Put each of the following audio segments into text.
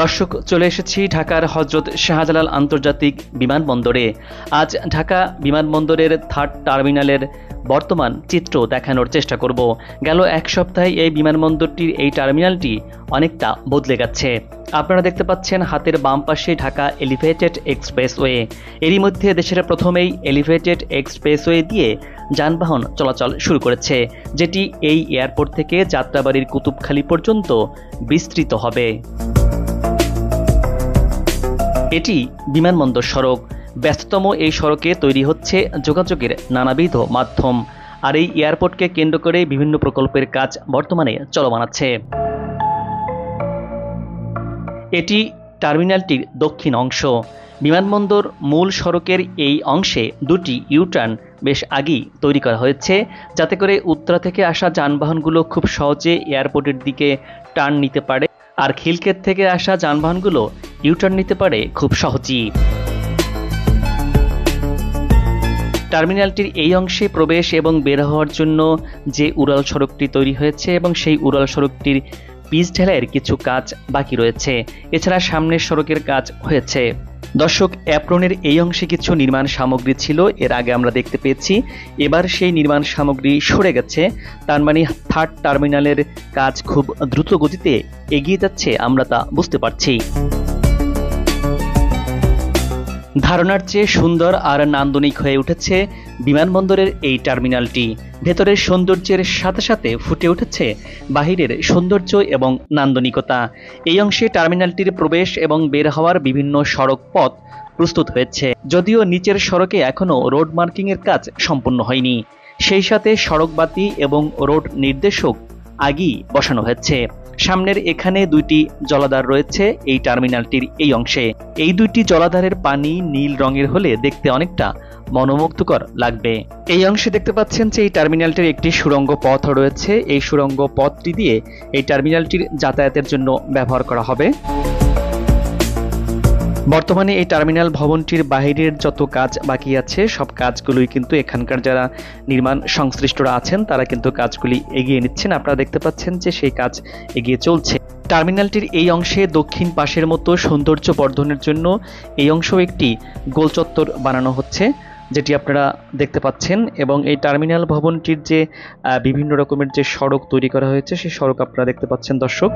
দর্শক, চলে এসেছি ঢাকার হযরত শাহজালাল আন্তর্জাতিক বিমানবন্দরে। আজ ঢাকা বিমানবন্দরের 3rd টার্মিনালের বর্তমান চিত্র দেখানোর চেষ্টা করব। গেল এক সপ্তাহে এই বিমানবন্দরটির এই টার্মিনালটি অনেকটা বদলে গেছে। আপনারা দেখতে পাচ্ছেন হাতের বাম পাশে ঢাকা এলিভেটেড এক্সপ্রেসওয়ে। এরই মধ্যে দেশের প্রথমেই এলিভেটেড এক্সপ্রেসওয়ে দিয়ে যানবাহন চলাচল শুরু করেছে, যেটি এই এয়ারপোর্ট থেকে যাত্রাবাড়ির কুতুবখালী পর্যন্ত বিস্তৃত হবে। এটি বিমানবন্দর সড়ক। ব্যস্ততম এই সড়কে তৈরি হচ্ছে যোগাযোগের নানাবিধ মাধ্যম, আর এই এয়ারপোর্টকে কেন্দ্র করে বিভিন্ন প্রকল্পের কাজ বর্তমানে চলমান আছে। এটি টার্মিনালটির দক্ষিণ অংশ। বিমানবন্দর মূল সড়কের এই অংশে দুটি ইউটার্ন বেশ আগেই তৈরি করা হয়েছে, যাতে করে উত্তরা থেকে আসা যানবাহনগুলো খুব সহজে এয়ারপোর্টের দিকে টার্ন নিতে পারে, আর খিলক্ষেত থেকে আসা যানবাহনগুলো ইউটার্ন নিতে পারে খুব সহজেই। টার্মিনালটির এই অংশে প্রবেশ এবং বের হওয়ার জন্য যে উড়াল সড়কটি তৈরি হয়েছে এবং সেই উড়াল সড়কটির পিচ ঢালাইয়ের কিছু কাজ বাকি রয়েছে। এছাড়া সামনের সড়কের কাজ হয়েছে। দর্শক, অ্যাপ্রনের এই অংশে কিছু নির্মাণ সামগ্রী ছিল, এর আগে আমরা দেখতে পেয়েছি। এবার সেই নির্মাণ সামগ্রী সরে গেছে, তার মানে 3rd টার্মিনালের কাজ খুব দ্রুত গতিতে এগিয়ে যাচ্ছে, আমরা তা বুঝতে পারছি। ধারণার চেয়ে সুন্দর আর নান্দনিক হয়ে উঠেছে বিমানবন্দরের এই টার্মিনালটি। ভেতরের সৌন্দর্যের সাথে সাথে ফুটে উঠেছে বাহিরের সৌন্দর্য এবং নান্দনিকতা। এই অংশে টার্মিনালটির প্রবেশ এবং বের হওয়ার বিভিন্ন সড়ক পথ প্রস্তুত হয়েছে, যদিও নিচের সড়কে এখনও রোড মার্কিংয়ের কাজ সম্পূর্ণ হয়নি। সেই সাথে সড়ক বাতি এবং রোড নির্দেশক আগেই বসানো হয়েছে। সামনের এখানে দুইটি জলাধার রয়েছে এই টার্মিনালটির এই অংশে। এই দুইটি জলাধারের পানি নীল রঙের হলে দেখতে অনেকটা মনোমুগ্ধকর লাগবে। এই অংশে দেখতে পাচ্ছেন যে এই টার্মিনালটির একটি সুড়ঙ্গ পথ রয়েছে। এই সুড়ঙ্গ পথটি দিয়ে এই টার্মিনালটির যাতায়াতের জন্য ব্যবহার করা হবে। বর্তমানে এই টার্মিনাল ভবনটির বাহিরের যত কাজ বাকি আছে সব কাজগুলোই কিন্তু এখানকার যারা নির্মাণ সংশ্লিষ্টরা আছেন তারা কিন্তু কাজগুলি এগিয়ে নিচ্ছেন। আপনারা দেখতে পাচ্ছেন যে সেই কাজ এগিয়ে চলছে। টার্মিনালটির এই অংশে দক্ষিণ পাশের মতো সৌন্দর্য বর্ধনের জন্য এই অংশেও একটি গোল চত্বর বানানো হচ্ছে, যেটি আপনারা দেখতে পাচ্ছেন। এবং এই টার্মিনাল ভবনটির যে বিভিন্ন রকমের যে সড়ক তৈরি করা হয়েছে সেই সড়ক আপনারা দেখতে পাচ্ছেন। দর্শক,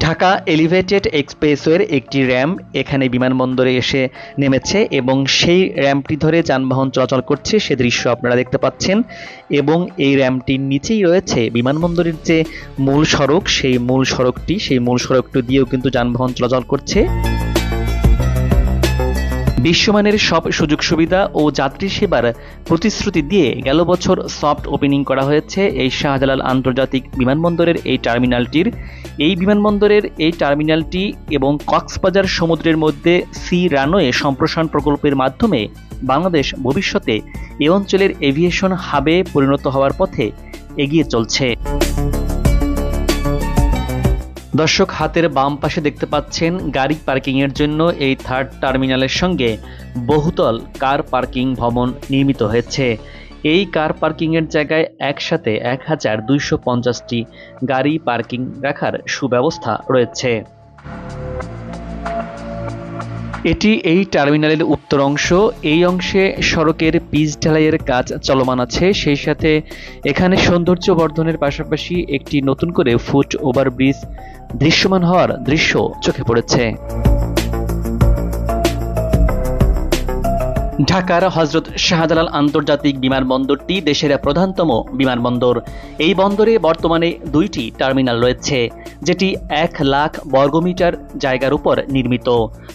ঢাকা এলিভেটেড এক্সপ্রেসওয়ের একটি র্যাম্প এখানে বিমানবন্দরে এসে নেমেছে এবং সেই র্যাম্পটি ধরে যানবাহন চলাচল করছে, সে দৃশ্য আপনারা দেখতে পাচ্ছেন। এবং এই র্যাম্পটির নিচেই রয়েছে বিমানবন্দরের যে মূল সড়ক, সেই মূল সড়কটি দিয়েও কিন্তু যানবাহন চলাচল করছে। বিশ্বমানের সব সুযোগ সুবিধা ও যাত্রী সেবার প্রতিশ্রুতি দিয়ে গেল বছর সফট ওপেনিং করা হয়েছে এই শাহজালাল আন্তর্জাতিক বিমানবন্দরের এই টার্মিনালটির। এই বিমানবন্দরের এই টার্মিনালটি এবং কক্সবাজার সমুদ্রের মধ্যে সি রানওয়ে সম্প্রসারণ প্রকল্পের মাধ্যমে বাংলাদেশ ভবিষ্যতে এ অঞ্চলের এভিয়েশন হাবে পরিণত হওয়ার পথে এগিয়ে চলছে। দর্শক, হাতের বাম পাশে দেখতে পাচ্ছেন গাড়ি পার্কিংয়ের জন্য এই 3rd টার্মিনালের সঙ্গে বহুতল কার পার্কিং ভবন নির্মিত হয়েছে। এই কার পার্কিংয়ের জায়গায় একসাথে 1250টি গাড়ি পার্কিং রাখার সুব্যবস্থা রয়েছে। এটি এই টার্মিনালের উত্তর অংশ। এই অংশে সড়কের পিচ ঢালাইয়ের কাজ চলমান আছে। সেই সাথে এখানে সৌন্দর্য বর্ধনের পাশাপাশি একটি নতুন করে ফুট ওভারব্রিজ দৃশ্যমান হওয়ার দৃশ্য চোখে পড়েছে। ঢাকার হযরত শাহজালাল আন্তর্জাতিক বিমানবন্দরটি দেশের প্রধানতম বিমানবন্দর। এই বন্দরে বর্তমানে 2টি টার্মিনাল রয়েছে, যেটি 1 লাখ বর্গমিটার জায়গার উপর নির্মিত।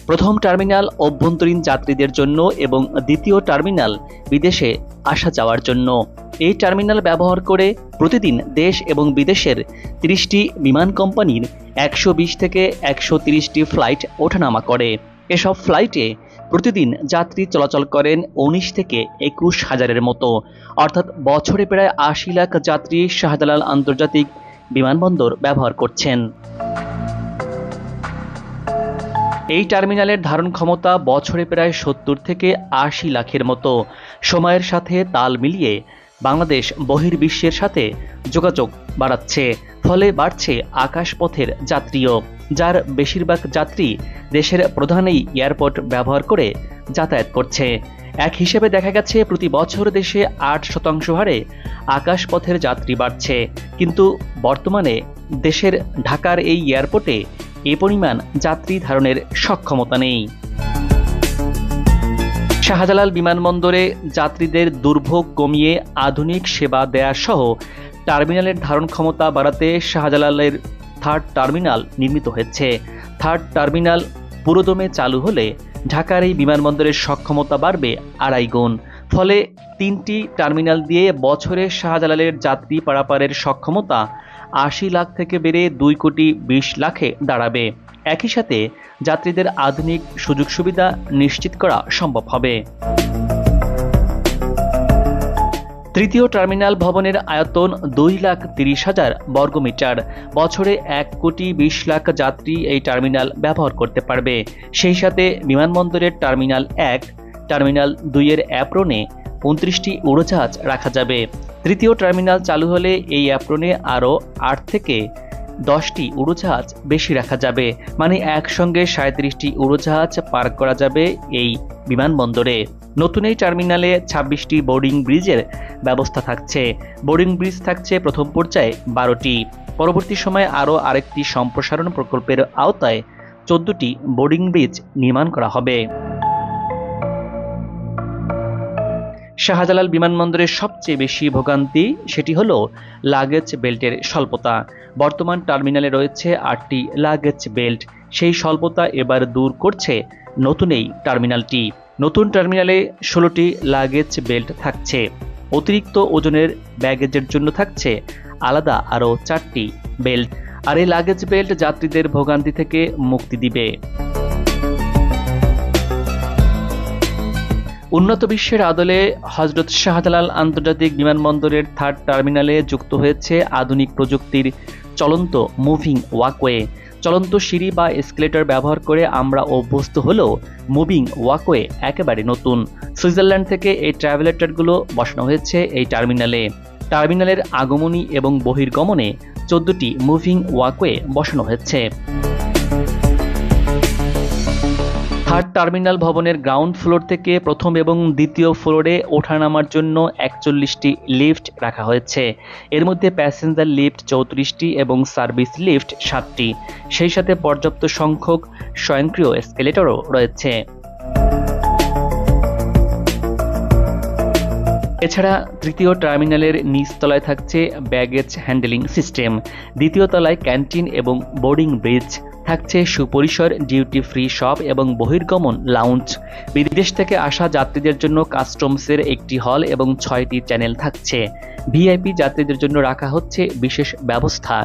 প্রথম টার্মিনাল অভ্যন্তরীণ যাত্রীদের জন্য এবং দ্বিতীয় টার্মিনাল বিদেশে আসা যাওয়ার জন্য। এই টার্মিনাল ব্যবহার করে প্রতিদিন দেশ এবং বিদেশের 30টি বিমান কোম্পানির 120 থেকে 130টি ফ্লাইট ওঠানামা করে। এসব ফ্লাইটে প্রতিদিন যাত্রী চলাচল করেন 19 থেকে 21 হাজারের মতো, অর্থাৎ বছরে প্রায় 80 লাখ যাত্রী শাহজালাল আন্তর্জাতিক বিমানবন্দর ব্যবহার করছেন। এই টার্মিনালের ধারণ ক্ষমতা বছরে প্রায় 70 থেকে 80 লাখের মতো। সময়ের সাথে তাল মিলিয়ে বাংলাদেশ বহির্বিশ্বের সাথে যোগাযোগ বাড়াচ্ছে। ফলে বাড়ছে আকাশপথের যাত্রীও, যার বেশিরভাগ যাত্রী দেশের প্রধান এই এয়ারপোর্ট ব্যবহার করে যাতায়াত করছে। এক হিসেবে দেখা গেছে প্রতি বছর দেশে 8% হারে আকাশপথের যাত্রী বাড়ছে, কিন্তু বর্তমানে দেশের ঢাকার এই এয়ারপোর্টে এ পরিমাণ যাত্রী ধারণের সক্ষমতা নেই। শাহজালাল বিমানবন্দরে যাত্রীদের দুর্ভোগ কমিয়ে আধুনিক সেবা দেয়া সহ টার্মিনালের ধারণ ক্ষমতা বাড়াতে শাহজালালের থার্ড টার্মিনাল নির্মিত হয়েছে। থার্ড টার্মিনাল পুরোদমে চালু হলে ঢাকার এই বিমানবন্দরের সক্ষমতা বাড়বে 2.5 গুণ। ফলে 3টি টার্মিনাল দিয়ে বছরে শাহজালালের যাত্রী পারাপারের সক্ষমতা 80 লাখ থেকে বেড়ে 2,20 লাখে দাঁড়াবে। একই সাথে যাত্রীদের আধুনিক সুযোগ সুবিধা নিশ্চিত করা সম্ভব হবে। তৃতীয় টার্মিনাল ভবনের আয়তন 2,30,000 বর্গমিটার। বছরে 1,20,00,000 যাত্রী এই টার্মিনাল ব্যবহার করতে পারবে। সেই সাথে বিমানবন্দরের টার্মিনাল 1, টার্মিনাল 2 এর অ্যাপ্রনে 29টি উড়োজাহাজ রাখা যাবে। তৃতীয় টার্মিনাল চালু হলে এই অ্যাপ্রনে আরও 8 থেকে 10টি উড়োজাহাজ বেশি রাখা যাবে, মানে একসঙ্গে 37টি উড়োজাহাজ পার্ক করা যাবে এই বিমানবন্দরে। নতুন এই টার্মিনালে 26টি বোর্ডিং ব্রিজের ব্যবস্থা থাকছে। বোর্ডিং ব্রিজ থাকছে প্রথম পর্যায়ে 12টি। পরবর্তী সময়ে আরও আরেকটি সম্প্রসারণ প্রকল্পের আওতায় 14টি বোর্ডিং ব্রিজ নির্মাণ করা হবে। শাহজালাল বিমানবন্দরের সবচেয়ে বেশি ভোগান্তি সেটি হলো লাগেজ বেল্টের স্বল্পতা। বর্তমান টার্মিনালে রয়েছে 8টি লাগেজ বেল্ট। সেই স্বল্পতা এবার দূর করছে নতুন এই টার্মিনালটি। নতুন টার্মিনালে 16টি লাগেজ বেল্ট থাকছে। অতিরিক্ত ওজনের ব্যাগেজের জন্য থাকছে আলাদা আরও 4টি বেল্ট। আর এই লাগেজ বেল্ট যাত্রীদের ভোগান্তি থেকে মুক্তি দিবে। উন্নত বিশ্বের আদলে হযরত শাহজালাল আন্তর্জাতিক বিমানবন্দরের থার্ড টার্মিনালে যুক্ত হয়েছে আধুনিক প্রযুক্তির চলন্ত মুভিং ওয়াকওয়ে। চলন্ত সিঁড়ি বা এসকেলেটর ব্যবহার করে আমরা অভ্যস্ত হলেও মুভিং ওয়াকওয়ে একেবারে নতুন। সুইজারল্যান্ড থেকে এই ট্রাভেলেটরগুলো বসানো হয়েছে এই টার্মিনালে। টার্মিনালের আগমনী এবং বহির্গমনে 14টি মুভিং ওয়াকওয়ে বসানো হয়েছে। থার্ড টার্মিনাল ভবনের গ্রাউন্ড ফ্লোর থেকে প্রথম এবং দ্বিতীয় ফ্লোরে ওঠানামার জন্য 41টি লিফট রাখা হয়েছে। এর মধ্যে প্যাসেঞ্জার লিফট 34টি এবং সার্ভিস লিফট 7টি। সেই সাথে পর্যাপ্ত সংখ্যক স্বয়ংক্রিয় এসকেলেটরও রয়েছে। এছাড়া তৃতীয় টার্মিনালের নিচতলায় থাকছে ব্যাগেজ হ্যান্ডেলিং সিস্টেম। দ্বিতীয় তলায় ক্যান্টিন এবং বোর্ডিং ব্রিজ। থাকছে সুপরিসর ডিউটি ফ্রি শপ এবং বহির্গমন লাউঞ্জ। বিদেশ থেকে আসা যাত্রীদের জন্য কাস্টমসের একটি হল এবং 6টি চ্যানেল থাকছে। ভিআইপি যাত্রীদের জন্য রাখা হচ্ছে বিশেষ ব্যবস্থা।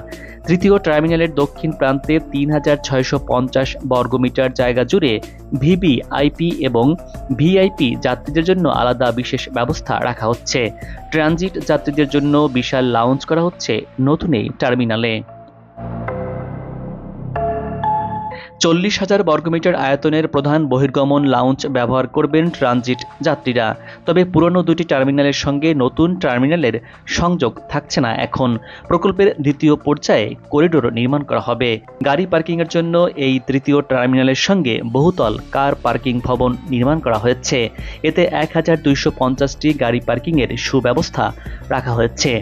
তৃতীয় টার্মিনালের দক্ষিণ প্রান্তে 3,650 বর্গমিটার জায়গা জুড়ে ভিভিআইপি এবং ভিআইপি যাত্রীদের জন্য আলাদা বিশেষ ব্যবস্থা রাখা হচ্ছে। ট্রানজিট যাত্রীদের জন্য বিশাল লাউঞ্জ করা হচ্ছে নতুন এই টার্মিনালে। 40,000 বর্গমিটার আয়তনের প্রধান বহির্গমন লাউঞ্জ ব্যবহার করবেন ট্রানজিট যাত্রীরা। তবে পুরনো দুটি টার্মিনালের সঙ্গে নতুন টার্মিনালের সংযোগ থাকছে না এখন। প্রকল্পের দ্বিতীয় পর্যায়ে করিডোর নির্মাণ করা হবে। গাড়ি পার্কিংয়ের জন্য এই তৃতীয় টার্মিনালের সঙ্গে বহুতল কার পার্কিং ভবন নির্মাণ করা হয়েছে। এতে 1,250টি গাড়ি পার্কিংয়ের সুব্যবস্থা রাখা হয়েছে।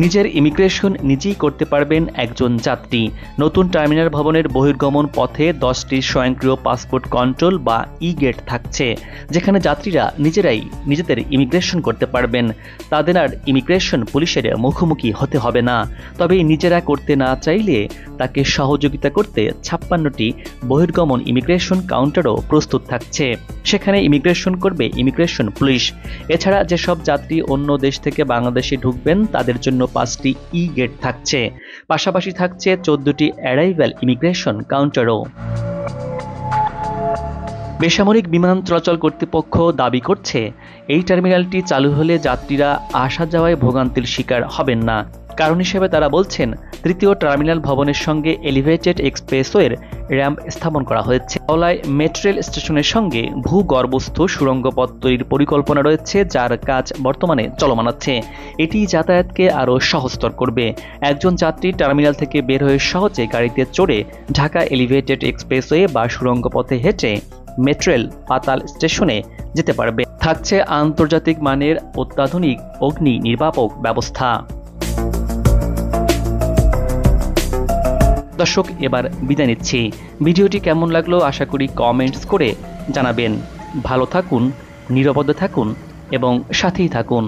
নিজের ইমিগ্রেশন নিজেই করতে পারবেন একজন যাত্রী। নতুন টার্মিনাল ভবনের বহির্গমন পথে 10টি স্বয়ংক্রিয় পাসপোর্ট কন্ট্রোল বা ই গেট থাকছে, যেখানে যাত্রীরা নিজেরাই নিজেদের ইমিগ্রেশন করতে পারবেন। তাদের আর ইমিগ্রেশন পুলিশের মুখোমুখি হতে হবে না। তবে নিজেরা করতে না চাইলে তাকে সহযোগিতা করতে 56টি বহির্গমন ইমিগ্রেশন কাউন্টারও প্রস্তুত থাকছে। সেখানে ইমিগ্রেশন করবে ইমিগ্রেশন পুলিশ। এছাড়া যেসব যাত্রী অন্য দেশ থেকে বাংলাদেশে ঢুকবেন তাদের জন্য 5টি ই গেট থাকছে। পাশাপাশি থাকছে 14টি অ্যারাইভাল ইমিগ্রেশন কাউন্টারও। বেসামরিক বিমান চলাচল কর্তৃপক্ষ দাবি করছে এই টার্মিনালটি চালু হলে যাত্রীরা আসা যাওয়ায় ভোগান্তির শিকার হবেন না। কারণ হিসেবে তারা বলছেন, তৃতীয় টার্মিনাল ভবনের সঙ্গে এলিভেটেড এক্সপ্রেসওয়ের র্যাম্প স্থাপন করা হয়েছে। হাওড়ায় মেট্রেল স্টেশনের সঙ্গে ভূগর্ভস্থ সুড়ঙ্গ পথ তৈরির পরিকল্পনা রয়েছে, যার কাজ বর্তমানে চলমান আছে। এটি যাতায়াতকে আরও সহজতর করবে। একজন যাত্রী টার্মিনাল থেকে বের হয়ে সহজে গাড়িতে চড়ে ঢাকা এলিভেটেড এক্সপ্রেসওয়ে বা সুড়ঙ্গ পথে হেঁটে মেট্রেল পাতাল স্টেশনে যেতে পারবে। থাকছে আন্তর্জাতিক মানের অত্যাধুনিক অগ্নি নির্বাপক ব্যবস্থা। দর্শক, এবার বিদায় নিচ্ছি। ভিডিওটি কেমন লাগলো আশা করি কমেন্টস করে জানাবেন। ভালো থাকুন, নিরাপদে থাকুন এবং সাথেই থাকুন।